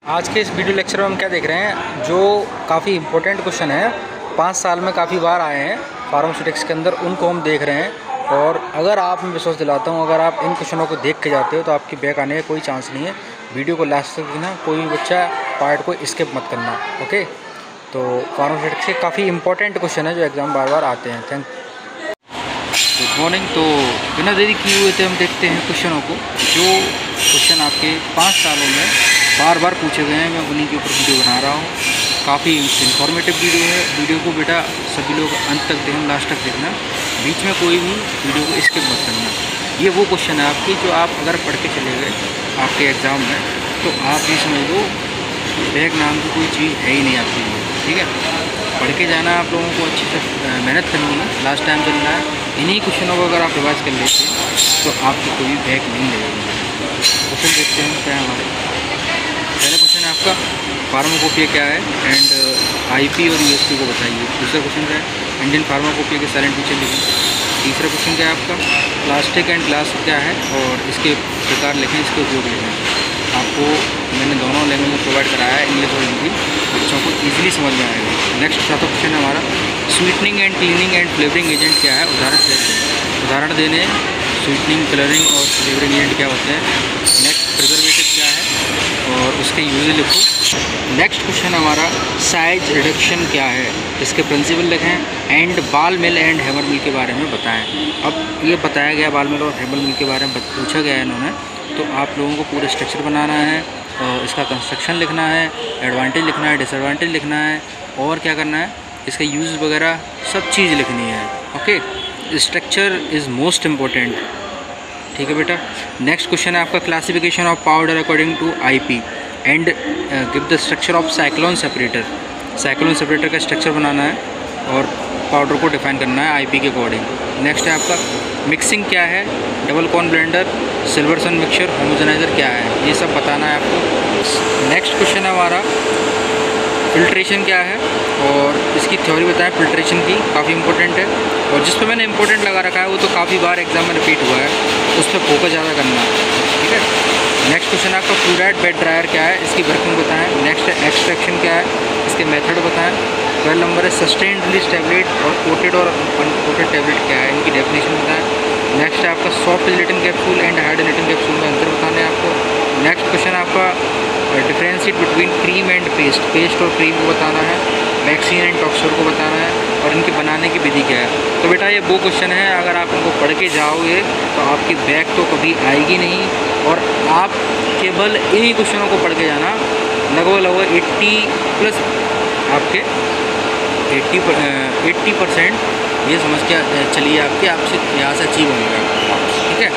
आज के इस वीडियो लेक्चर में हम क्या देख रहे हैं, जो काफ़ी इम्पोर्टेंट क्वेश्चन है, 5 साल में काफ़ी बार आए हैं फार्मास्यूटिक्स के अंदर, उनको हम देख रहे हैं। और अगर आप, मैं विश्वास दिलाता हूँ, अगर आप इन क्वेश्चनों को देख के जाते हो तो आपकी बैक आने का कोई चांस नहीं है। वीडियो को लास्ट तक देखना, कोई भी बच्चा पार्ट को स्किप मत करना, ओके। तो फार्मास्यूटिक्स के काफ़ी इंपॉर्टेंट क्वेश्चन है जो एग्ज़ाम बार बार आते हैं। Good morning. तो बिना देरी किए हुए थे हम देखते हैं क्वेश्चनों को, जो क्वेश्चन आपके 5 सालों में बार बार पूछे गए हैं। मैं उन्हीं के ऊपर वीडियो बना रहा हूँ। काफ़ी इन्फॉर्मेटिव वीडियो है। वीडियो को बेटा सभी लोग अंत तक देखना, लास्ट तक देखना, बीच में कोई भी वीडियो को स्किप मत करना। ये वो क्वेश्चन है आपके, जो आप अगर पढ़ के चले गए आपके एग्ज़ाम में तो आप ये समझ लो बैक नाम की कोई चीज़ है ही नहीं आपके लिए, ठीक है। पढ़ के जाना, आप लोगों को अच्छी से मेहनत करनी है। लास्ट टाइम चल रहा है, इन्हीं क्वेश्चनों को अगर आप रिवाइज कर लेते तो आपको कोई बैक नहीं लगेगी। क्वेश्चन देखते हैं क्या है हमारे। पहला क्वेश्चन है आपका, फार्माकोपिया क्या है एंड आईपी और यूएसपी को बताइए। दूसरा क्वेश्चन क्या है, इंडियन फार्माकोपिया के साइलेंट फीचर लिखें। तीसरा क्वेश्चन क्या है आपका, प्लास्टिक एंड ग्लास क्या है और इसके प्रकार लिखें, इसके उपयोग लिखें। आपको मैंने दोनों लैंग्वेज में प्रोवाइड कराया है, इंग्लिश और हिंदी, बच्चों को ईजिली समझ में आएगा। नेक्स्ट चौथा क्वेश्चन है हमारा, sweetening and cleaning and flavouring agent क्या है, उदाहरण देने। स्वीटनिंग, कलरिंग और फ्लेवरिंग एजेंट क्या होते हैं। नेक्स्ट प्रिजर्वेटिव क्या है और उसके यूज लिखो। नेक्स्ट क्वेश्चन हमारा, साइज रिडक्शन क्या है, इसके प्रिंसिपल लिखें। And ball mill and hammer मिल के बारे में बताएं। अब ये बताया गया बॉल मिल और हैमर मिल के बारे में पूछा गया है इन्होंने, तो आप लोगों को पूरा स्ट्रक्चर बनाना है और इसका कंस्ट्रक्शन लिखना है, एडवांटेज लिखना है, डिसएडवांटेज लिखना है, और क्या करना है, इसका यूज़ वगैरह सब चीज़ लिखनी है, okay. Structure is most important, ठीक है बेटा। नेक्स्ट क्वेश्चन है आपका, classification of powder according to IP and give the structure of cyclone separator. Cyclone separator का स्ट्रक्चर बनाना है और पाउडर को डिफाइन करना है आईपी के अकॉर्डिंग। नेक्स्ट है आपका, मिक्सिंग क्या है, डबल कॉर्न ब्लेंडर, सिल्वर सन मिक्सचर, होमोजेनाइजर क्या है, ये सब बताना है आपको। नेक्स्ट क्वेश्चन है हमारा, फिल्ट्रेशन क्या है और इसकी थ्योरी बताएं फिल्ट्रेशन की, काफ़ी इंपॉर्टेंट है। और जिस पर मैंने इंपॉर्टेंट लगा रखा है वो तो काफ़ी बार एग्जाम में रिपीट हुआ है, उस पर फोकस ज़्यादा करना है, ठीक है। नेक्स्ट क्वेश्चन आपका, फ्लूइडाइड बेड ड्रायर क्या है, इसकी वर्किंग बताएं। नेक्स्ट है, एक्सट्रैक्शन क्या है, इसके मेथड बताएं। 12 नंबर है, सस्टेन्ड रिलीज टैबलेट और कोटेड और अनकोटेड टैबलेट क्या है, इनकी डेफिनेशन बताएं। नेक्स्ट है आपका, soft gelatin capsule and hard gelatin capsule में अंतर बताना है आपको। नेक्स्ट क्वेश्चन आपका, differentiate between cream and paste और क्रीम को बताना है। वैक्सीन एंड टॉक्सर को बताना है और इनके बनाने की विधि क्या है। तो बेटा ये वो क्वेश्चन है, अगर आप इनको पढ़ के जाओगे तो आपकी बैक तो कभी आएगी नहीं, और आप केवल इन्हीं क्वेश्चनों को पढ़ के जाना, लगभग 80+ आपके 80% ये समझ के चलिए आपके आपसे यहाँ से अचीव होंगे, ठीक है।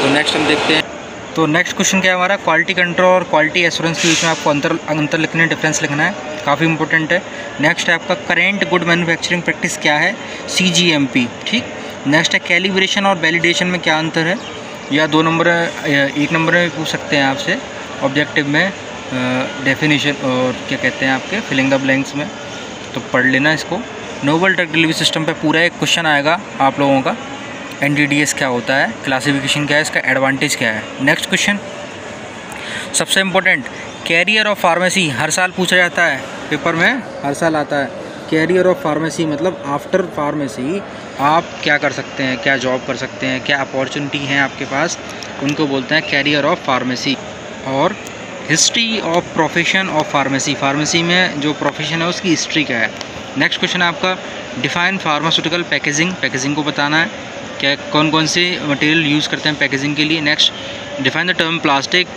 तो नेक्स्ट हम देखते हैं। तो नेक्स्ट क्वेश्चन क्या है हमारा, क्वालिटी कंट्रोल और क्वालिटी एश्योरेंस के बीच में आपको अंतर लिखना है, डिफरेंस लिखना है, काफ़ी इंपॉर्टेंट है। नेक्स्ट है आपका, करेंट गुड मैन्युफैक्चरिंग प्रैक्टिस क्या है, CGMP, ठीक। नेक्स्ट है, कैलिब्रेशन और वैलिडेशन में क्या अंतर है, या 2 नंबर, 1 नंबर में पूछ सकते हैं आपसे ऑब्जेक्टिव में, डेफिनेशन और क्या कहते हैं आपके फिलिंग द ब्लैंक्स में, तो पढ़ लेना इसको। नोवल ड्रग डिलीवरी सिस्टम पे पूरा एक क्वेश्चन आएगा आप लोगों का। NDDS क्या होता है, क्लासिफिकेशन क्या है, इसका एडवांटेज क्या है। नेक्स्ट क्वेश्चन सबसे इम्पोर्टेंट, कैरियर ऑफ फार्मेसी, हर साल पूछा जाता है पेपर में, हर साल आता है। कैरियर ऑफ फार्मेसी मतलब आफ्टर फार्मेसी आप क्या कर सकते हैं, क्या जॉब कर सकते हैं, क्या अपॉर्चुनिटी हैं आपके पास, उनको बोलते हैं कैरियर ऑफ फार्मेसी। और history of profession of pharmacy, pharmacy में जो प्रोफेशन है उसकी हिस्ट्री क्या है। नेक्स्ट क्वेश्चन है आपका, डिफाइन फार्मास्यूटिकल पैकेजिंग, पैकेजिंग को बताना है, क्या कौन कौन से मटेरियल यूज़ करते हैं पैकेजिंग के लिए। Next, define the term plastic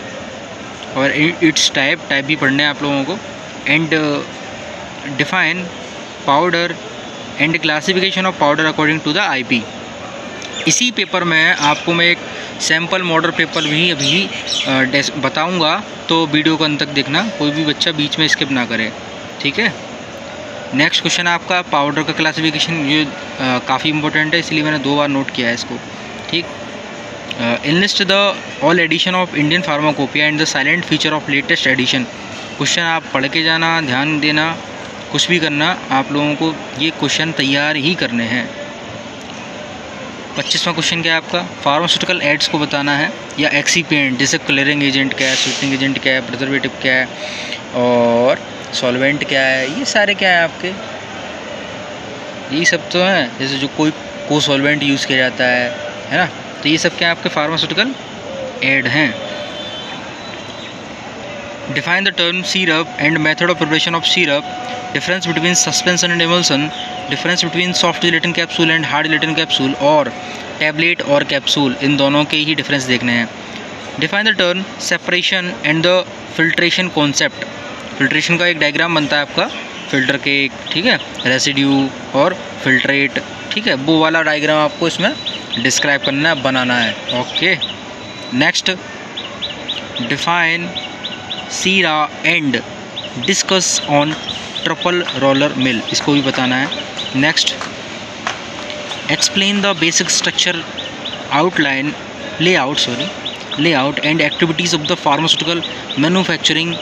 और इट्स टाइप भी पढ़ने हैं आप लोगों को। And define powder and classification of powder according to the IP. इसी पेपर में आपको मैं एक सैम्पल मॉडल पेपर भी अभी बताऊंगा, तो वीडियो को अंत तक देखना, कोई भी बच्चा बीच में स्किप ना करे, ठीक है। नेक्स्ट क्वेश्चन है आपका, पाउडर का क्लासिफिकेशन, ये काफ़ी इंपॉर्टेंट है, इसलिए मैंने 2 बार नोट किया है इसको, ठीक। Enlist the all edition of Indian pharmacopoeia and the silent feature of latest edition. Question आप पढ़ के जाना, ध्यान देना, कुछ भी करना, आप लोगों को ये क्वेश्चन तैयार ही करने हैं। 25वां क्वेश्चन क्या है आपका, फार्मास्यूटिकल एड्स को बताना है या एक्सीपिएंट, जैसे कलरिंग एजेंट क्या है, स्वीटनिंग एजेंट क्या है, प्रिजर्वेटिव क्या है और सॉल्वेंट क्या है, ये सारे क्या है आपके, ये सब तो हैं। जैसे जो कोई को सॉल्वेंट यूज़ किया जाता है ना, तो ये सब क्या है आपके फार्मास्यूटिकल एड हैं। Define the term syrup and method of preparation of syrup, difference between suspension and emulsion, difference between soft gelatin capsule and hard gelatin capsule और टैबलेट और कैप्सूल, इन दोनों के ही डिफरेंस देखने हैं। Define the term separation and the filtration concept, filtration का एक diagram बनता है आपका, फिल्टर के एक, ठीक है, रेसिड्यू और फिल्ट्रेट, ठीक है, वो वाला डायग्राम आपको इसमें डिस्क्राइब करना है, बनाना है। Okay, next define Sira and discuss on triple roller mill, इसको भी बताना है। Next explain the basic structure outline layout and activities of the pharmaceutical manufacturing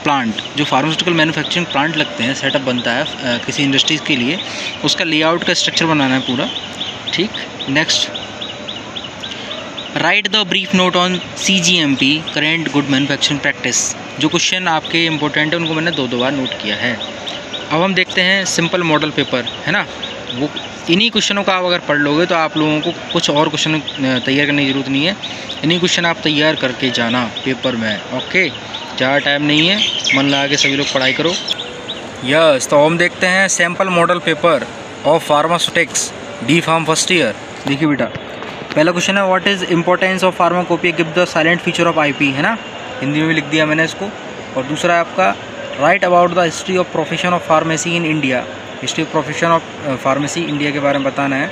plant, जो फार्मास्यूटिकल मैन्युफैक्चरिंग प्लांट लगते हैं, सेटअप बनता है किसी इंडस्ट्रीज़ के लिए, उसका लेआउट का स्ट्रक्चर बनाना है पूरा, ठीक। Next right the brief note on CGMP current good manufacturing practice, जो क्वेश्चन आपके इंपॉर्टेंट है उनको मैंने दो बार नोट किया है। अब हम देखते हैं सिंपल मॉडल पेपर, है ना, वो इन्हीं क्वेश्चनों का आप अगर पढ़ लोगे तो आप लोगों को कुछ और क्वेश्चन तैयार करने की ज़रूरत नहीं है, इन्हीं क्वेश्चन आप तैयार करके जाना पेपर में। ओके, ज़्यादा टाइम नहीं है, मन लगा के सभी लोग पढ़ाई करो। यस, तो हम देखते हैं sample model paper of pharmaceutics D pharm first year. देखिए बेटा, पहला क्वेश्चन है what is importance of pharmacopoeia give the silent feature of IP, है ना, हिंदी में भी लिख दिया मैंने इसको। और दूसरा है आपका right about the history of profession of pharmacy in India, history of profession of pharmacy India के बारे में बताना है,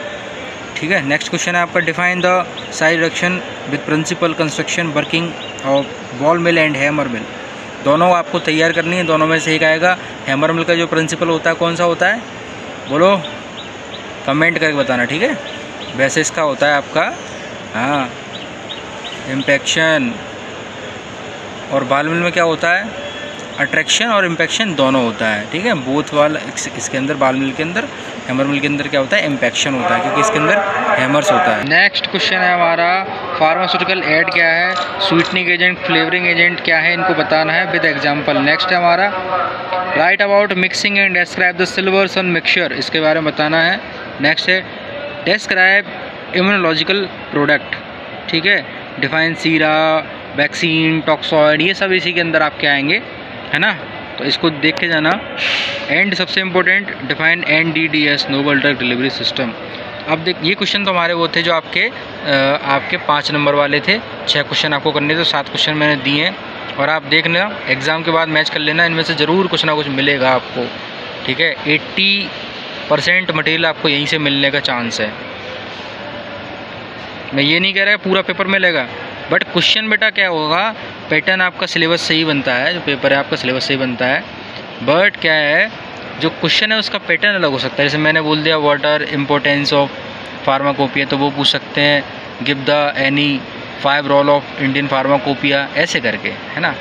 ठीक है। नेक्स्ट क्वेश्चन है आपका define the size reduction with principle construction working of ball mill and hammer mill, दोनों आपको तैयार करनी है, दोनों में से एक आएगा। हैमर मिल का जो प्रिंसिपल होता है कौन सा होता है, बोलो, कमेंट करके बताना, ठीक है। वैसे इसका होता है आपका हाँ इम्पैक्शन, और बॉल मिल में क्या होता है, अट्रैक्शन और इम्पैक्शन दोनों होता है, ठीक है। बोथ वाल इसके अंदर बॉल मिल के अंदर, हैमर मिल के अंदर क्या होता है, इम्पैक्शन होता है, क्योंकि इसके अंदर हैमर्स होता है। नेक्स्ट क्वेश्चन है हमारा फार्मास्यूटिकल एड क्या है, स्वीटनिंग एजेंट, फ्लेवरिंग एजेंट क्या है, इनको बताना है विद एग्जांपल। नेक्स्ट है हमारा write about mixing and describe the Silverson mixture, इसके बारे में बताना है। नेक्स्ट है डिस्क्राइब इम्यूनोलॉजिकल प्रोडक्ट, ठीक है, डिफाइन सीरा, वैक्सीन, टॉक्सॉइड, ये सब इसी के अंदर आपके आएंगे, है ना, तो इसको देख के जाना। एंड सबसे important define NDDS novel drug delivery system. अब देख, ये क्वेश्चन तो हमारे वो थे जो आपके 5 नंबर वाले थे, 6 क्वेश्चन आपको करने थे, 7 क्वेश्चन मैंने दिए हैं, और आप देखना एग्ज़ाम के बाद मैच कर लेना, इनमें से ज़रूर कुछ ना कुछ मिलेगा आपको, ठीक है। 80% मटेरियल आपको यहीं से मिलने का चांस है। मैं ये नहीं कह रहा पूरा पेपर मिलेगा, बट क्वेश्चन बेटा क्या होगा, पैटर्न आपका सिलेबस से ही बनता है, जो पेपर है आपका सिलेबस से ही बनता है, बट क्या है जो क्वेश्चन है उसका पैटर्न अलग हो सकता है। जैसे मैंने बोल दिया what are importance of pharmacopoeia, तो वो पूछ सकते हैं give the any 5 role of Indian pharmacopoeia, ऐसे करके, है ना,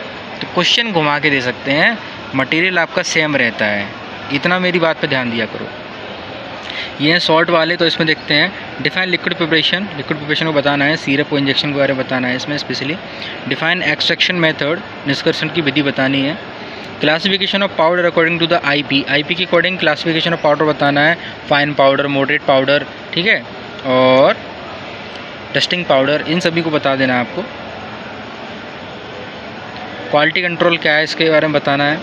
तो क्वेश्चन घुमा के दे सकते हैं, मटेरियल आपका सेम रहता है, इतना मेरी बात पे ध्यान दिया करो। ये हैं शॉर्ट वाले, तो इसमें देखते हैं define liquid preparation, liquid preparation को बताना है, सिरप को इंजेक्शन के बारे में बताना है इसमें स्पेशली। डिफाइन एक्सट्रैक्शन मेथड, निष्कर्षण की विधि बतानी है। Classification of powder according to the IP के अकॉर्डिंग क्लासिफिकेशन ऑफ पाउडर बताना है, फाइन पाउडर, मॉडरेट पाउडर, ठीक है, और टेस्टिंग पाउडर, इन सभी को बता देना है आपको। क्वालिटी कंट्रोल क्या है इसके बारे में बताना है।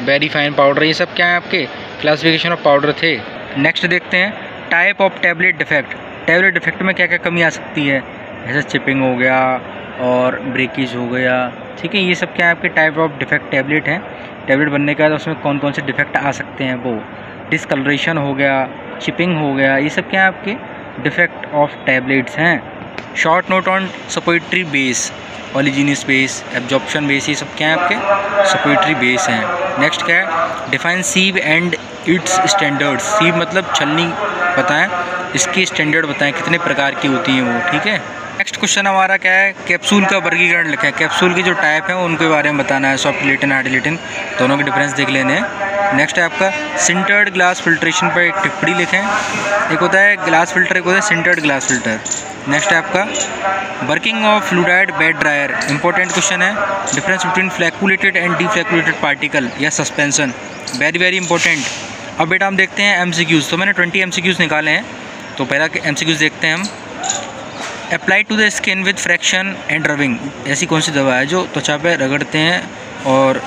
वेरी फाइन पाउडर, ये सब क्या है आपके क्लासिफिकेशन ऑफ पाउडर थे। नेक्स्ट देखते हैं type of tablet defect, tablet defect में क्या क्या कमी आ सकती है, जैसे चिपिंग हो गया और ब्रेकेज हो गया, ठीक है, ये सब क्या है आपके टाइप ऑफ डिफेक्ट टैबलेट हैं। टैबलेट बनने के बाद उसमें कौन कौन से डिफेक्ट आ सकते हैं, वो डिसकलरेशन हो गया, चिपिंग हो गया, ये सब क्या है आपके डिफेक्ट ऑफ टैबलेट्स हैं। Short note on suppository base, oleaginous base, absorption base, ये सब क्या है आपके सपोजिटरी बेस हैं। नेक्स्ट क्या है डिफाइन सीव एंड इट्स स्टैंडर्ड्स, सीव मतलब छलनी बताएं, इसकी स्टैंडर्ड बताएं कितने प्रकार की होती हैं वो, ठीक है। नेक्स्ट क्वेश्चन हमारा क्या है, कैप्सूल का वर्गीकरण लिखा है, कैप्सूल की जो टाइप है उनके बारे में बताना है, सॉफ्ट जिलेटिन, हार्ड जिलेटिन, दोनों के डिफरेंस देख लेने हैं। नेक्स्ट है आपका सिंटर्ड ग्लास फिल्ट्रेशन पर एक टिप्पणी लिखें। एक होता है ग्लास फिल्टर, एक होता है सिंटर्ड ग्लास फिल्टर। नेक्स्ट है आपका working of fluidised bed dryer, important question है। Difference between flocculated and deflocculated particle या सस्पेंशन, वेरी वेरी इंपॉर्टेंट। अब बेटा हम देखते हैं MCQs। तो मैंने 20 MCQs निकाले हैं। तो पहला MCQs देखते हैं हम। Apply to the skin with friction and rubbing, ऐसी कौन सी दवा है जो त्वचा पे रगड़ते हैं और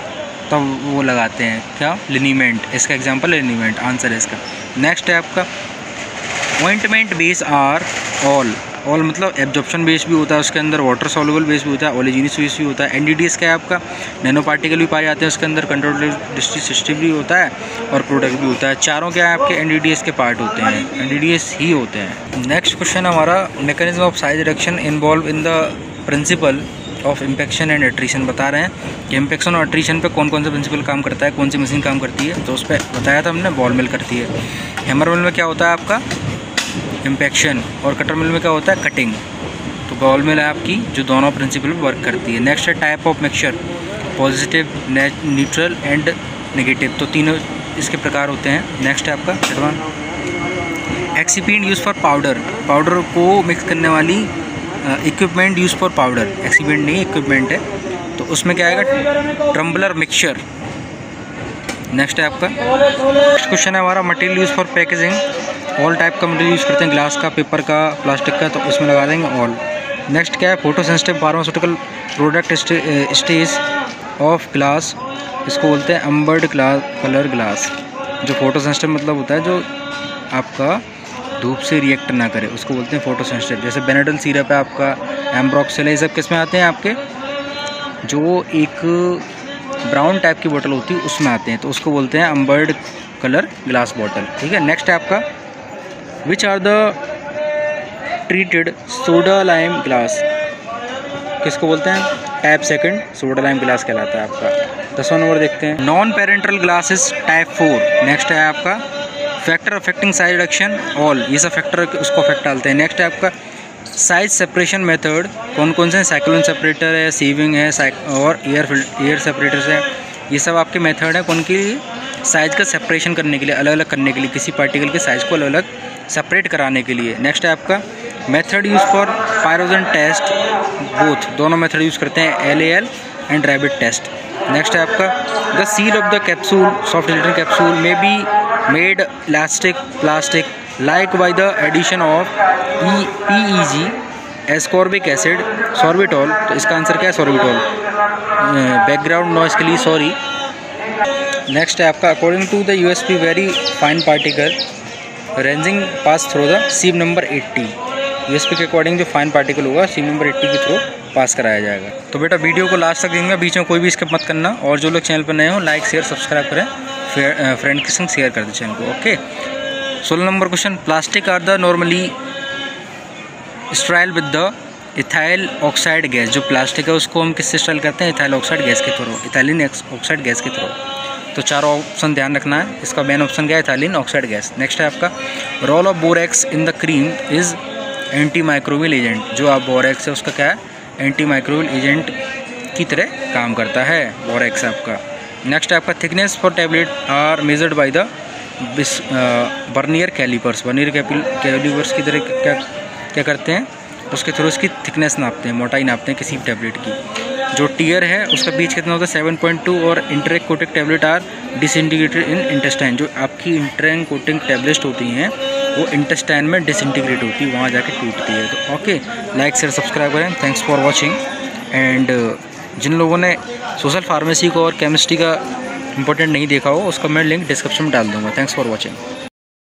तब वो लगाते हैं, क्या? लिनीमेंट, इसका एग्जांपल लिनीमेंट, आंसर है इसका। नेक्स्ट है आपका ointment base are all, all मतलब एब्जॉर्प्शन बेस भी होता है उसके अंदर, वाटर सॉल्युबल बेस भी होता है, ओलिजिनस बेस भी होता है। NDDS क्या है आपका? नैनो पार्टिकल भी पाए जाते हैं उसके अंदर, कंट्रोल डिस्ट्रीब्यूशन सिस्टम भी होता है और प्रोडक्ट भी होता है। चारों क्या है आपके NDDS के पार्ट होते हैं, NDDS ही होते हैं। नेक्स्ट क्वेश्चन हमारा mechanism of size reduction involve in the principle of impaction and attrition, बता रहे हैं कि इम्पेक्शन और एट्रीशन पे कौन कौन सा प्रिंसिपल काम करता है, कौन सी मशीन काम करती है। तो उस पर बताया था हमने, बॉल मिल करती है। हैमर मिल में क्या होता है आपका? इम्पेक्शन। और कटर मिल में क्या होता है? कटिंग। तो बॉल मिल है आपकी जो दोनों प्रिंसिपल पर वर्क करती है। नेक्स्ट है type of mixture, positive, neutral and negative, तो तीनों इसके प्रकार होते हैं। नेक्स्ट है आपका advance excipient use for powder, powder को मिक्स करने वाली equipment use for powder, excipient नहीं इक्विपमेंट है। तो उसमें क्या आएगा? ट्रम्बलर मिक्सचर। नेक्स्ट है आपका नेक्स्ट क्वेश्चन है हमारा material use for packaging, all type का मटेरियल यूज़ करते हैं, ग्लास का, पेपर का, प्लास्टिक का, तो उसमें लगा देंगे ऑल। नेक्स्ट क्या है? Photo sensitive pharmaceutical product stage of glass, इसको बोलते हैं अम्बर्ड कलर ग्लास। जो फोटो सेंसिटिव मतलब होता है जो आपका धूप से रिएक्ट ना करे, उसको बोलते हैं फोटो सेंसिटिव। जैसे बेनाडोल सिरप है आपका, एम्ब्रोक्सिल, ये सब किस में आते हैं आपके? जो एक ब्राउन टाइप की बोतल होती है उसमें आते हैं, तो उसको बोलते हैं अम्बर्ड कलर ग्लास बॉटल। ठीक है। नेक्स्ट है आपका which are the treated soda lime glass, किसको बोलते हैं? Type second soda lime glass कहलाता है आपका। 10वां नंबर देखते हैं, non parenteral glasses type 4। Next है आपका factor affecting size reduction, all, ये सब फैक्टर उसको अफेक्ट डालते हैं। नेक्स्ट है आपका साइज सेपरेशन मेथड, कौन कौन से हैं? साइक्लोन सेपरेटर है, सीविंग है और एयर सेपरेटर्स है। ये सब आपके मेथड है कौन के लिए? साइज का सेपरेशन करने के लिए, अलग अलग करने के लिए, किसी पार्टिकल के साइज को अलग अलग सेपरेट कराने के लिए। नेक्स्ट है आपका method use for pyrogen test, both, दोनों मेथड यूज़ करते हैं, LAL and rabbit test. Next है आपका the seal of the capsule, soft gelatin capsule may be made elastic plastic like by the addition of PEG ascorbic acid sorbitol. तो इसका answer क्या है? Sorbitol. Background noise के लिए sorry. Next है आपका according to the USP very fine particle ranging pass through the sieve number 80, USP के according जो फाइन पार्टिकल होगा सीम नंबर 80 के थ्रू पास कराया जाएगा। तो बेटा वीडियो को लास्ट तक देंगे, बीच में कोई भी स्किप मत करना। और जो लोग चैनल पर नए हो लाइक शेयर सब्सक्राइब करें, फ्रेंड के संग शेयर कर दें चैनल को। Okay. 16 number question, plastic are the normally sterile with the ethyl oxide gas, जो प्लास्टिक है उसको हम किससे स्ट्राइल करते हैं? इथाइल ऑक्साइड गैस के थ्रू, इथाइलिन ऑक्साइड गैस के थ्रू। तो चारों ऑप्शन ध्यान रखना है। इसका मेन ऑप्शन क्या है? Ethylene oxide gas. नेक्स्ट है आपका role of borax in the cream is anti microbial agent, जो आप बोरेक्स है उसका क्या है? एंटी माइक्रोबियल एजेंट की तरह काम करता है बोरेक्स आपका। नेक्स्ट है आपका thickness for tablet are measured by the vernier callipers, vernier callipers की तरह क्या करते हैं? उसके थ्रू उसकी थिकनेस नापते हैं, मोटाई नापते हैं किसी भी टैबलेट की। जो टीयर है उसका बीच कितना होता है? 7.2। और enteric coating tablet are disintegrated in intestine, जो आपकी इंटरेक कोटिंग टैबलेट होती हैं वो इंटेस्टाइन में डिसइंटीग्रेट होती है, वहाँ जाके टूटती है। तो ओके, लाइक शेयर सब्सक्राइब करें। Thanks for watching. एंड जिन लोगों ने सोशल फार्मेसी को और केमिस्ट्री का इंपॉर्टेंट नहीं देखा हो उसका मैं लिंक डिस्क्रिप्शन में डाल दूँगा। Thanks for watching.